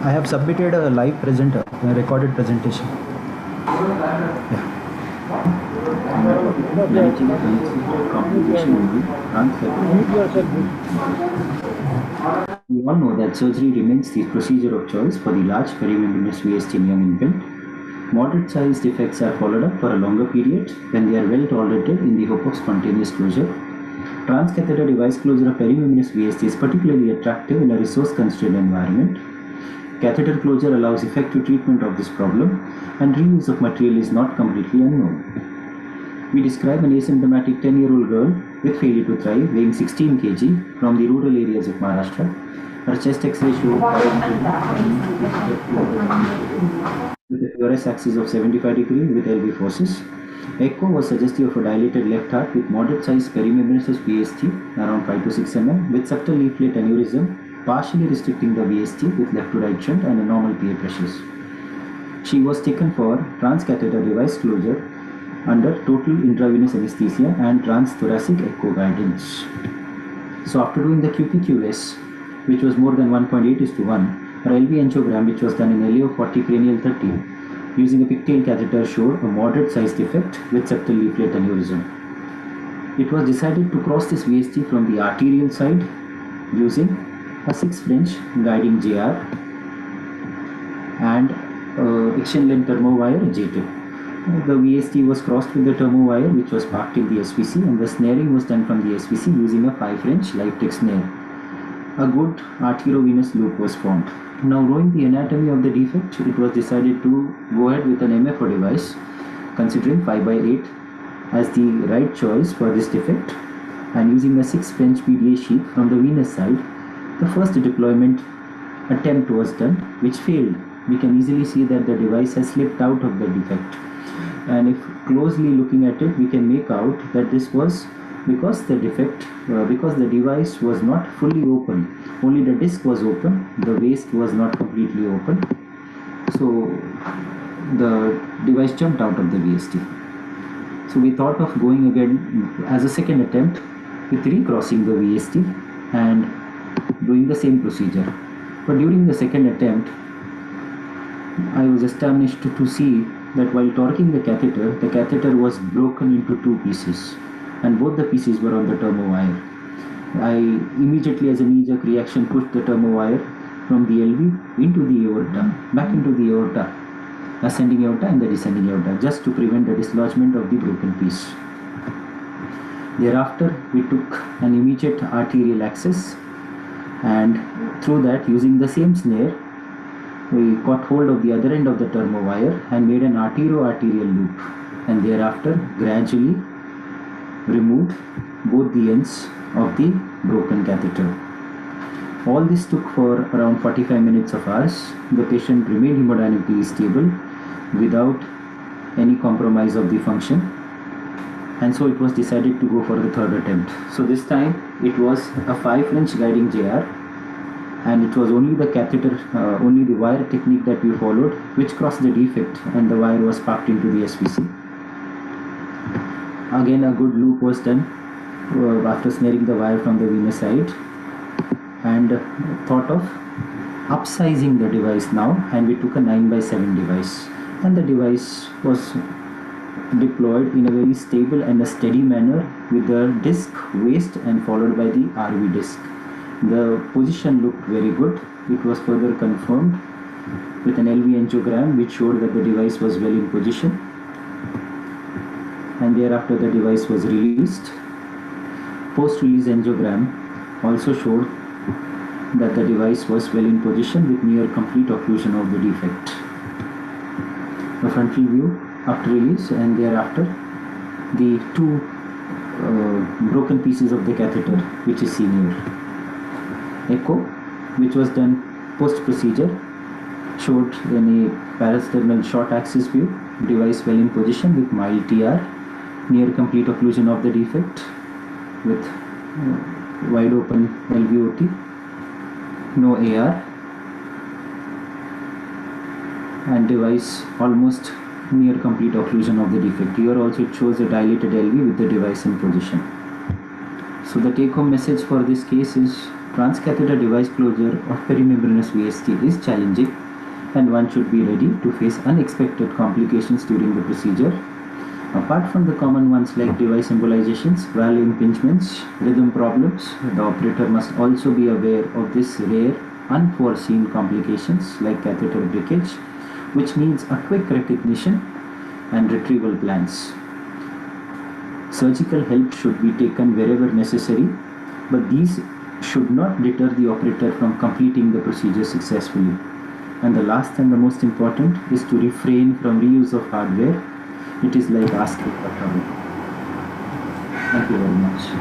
I have submitted a live recorded presentation. Yeah. Managing complication in the transcatheter. We all know that surgery remains the procedure of choice for the large perimembranous VSD in young infant. Moderate sized defects are followed up for a longer period when they are well tolerated in the hope of spontaneous closure. Transcatheter device closure of perimembranous VSD is particularly attractive in a resource constrained environment. Catheter closure allows effective treatment of this problem, and reuse of material is not completely unknown. We describe an asymptomatic 10-year-old girl with failure to thrive, weighing 16 kg from the rural areas of Maharashtra. Her chest X-ray showed with a QRS axis of 75 degrees with LV forces. Echo was suggestive of a dilated left heart with moderate size perimembranous VSD around 5 to 6 mm with septal leaflet aneurysm, partially restricting the VSD with left to right shunt and normal PA pressures. She was taken for transcatheter device closure under total intravenous anesthesia and transthoracic echo guidance. So after doing the QPQS, which was more than 1.8:1, her LV angiogram, which was done in LEO 40 cranial 30, using a pigtail catheter, showed a moderate sized defect with septal leaflet aneurysm. It was decided to cross this VSD from the arterial side using a 6 French guiding JR and extension length thermo wire J2. The VSD was crossed with the thermo wire, which was parked in the SVC, and the snaring was done from the SVC using a 5 French live tick snare. A good arteriovenous loop was formed. Now, knowing the anatomy of the defect, it was decided to go ahead with an MFO device, considering 5/8 as the right choice for this defect, and using a 6 French PDA sheath from the venous side. The first deployment attempt was done, which failed. We can easily see that the device has slipped out of the defect, and if closely looking at it, we can make out that this was because the device was not fully open. Only the disc was open, the waist was not completely open, so the device jumped out of the VSD. So we thought of going again as a second attempt with recrossing the VSD and doing the same procedure. But during the second attempt, I was astonished to see that while torquing the catheter was broken into 2 pieces, and both the pieces were on the thermo wire. I immediately, as a knee-jerk reaction, pushed the thermo wire from the LV into the aorta, back into the aorta, ascending aorta and the descending aorta, just to prevent the dislodgement of the broken piece. Thereafter, we took an immediate arterial access, and through that, using the same snare, we caught hold of the other end of the thermo wire and made an arterial loop, and thereafter gradually removed both the ends of the broken catheter. All this took for around 45 minutes of ours. The patient remained hemodynamically stable without any compromise of the function, and so it was decided to go for the third attempt. So this time it was a 5 French guiding JR, and it was only the catheter, only the wire technique that we followed, which crossed the defect, and the wire was parked into the SVC. Again, a good loop was done after snaring the wire from the venous side, and thought of upsizing the device now, and we took a 9/7 device, and the device was deployed in a very stable and a steady manner with the disc, waist, and followed by the RV disc. The position looked very good. It was further confirmed with an LV angiogram, which showed that the device was well in position, and thereafter the device was released. Post-release angiogram also showed that the device was well in position with near complete occlusion of the defect. The frontal view after release, and thereafter the 2 broken pieces of the catheter, which is seen here. Echo, which was done post-procedure, showed in a parasternal short axis view, device well in position with mild TR, near complete occlusion of the defect with wide open LVOT, no AR, and device almost near complete occlusion of the defect. Here also it shows a dilated LV with the device in position. So the take-home message for this case is Transcatheter device closure of perimembranous VSD is challenging, and one should be ready to face unexpected complications during the procedure. Apart from the common ones like device embolizations, valve impingements, rhythm problems, the operator must also be aware of this rare, unforeseen complications like catheter breakage, which needs a quick recognition and retrieval plans. Surgical help should be taken wherever necessary, but these should not deter the operator from completing the procedure successfully. And the last and the most important is to refrain from reuse of hardware. It is like asking for trouble. Thank you very much.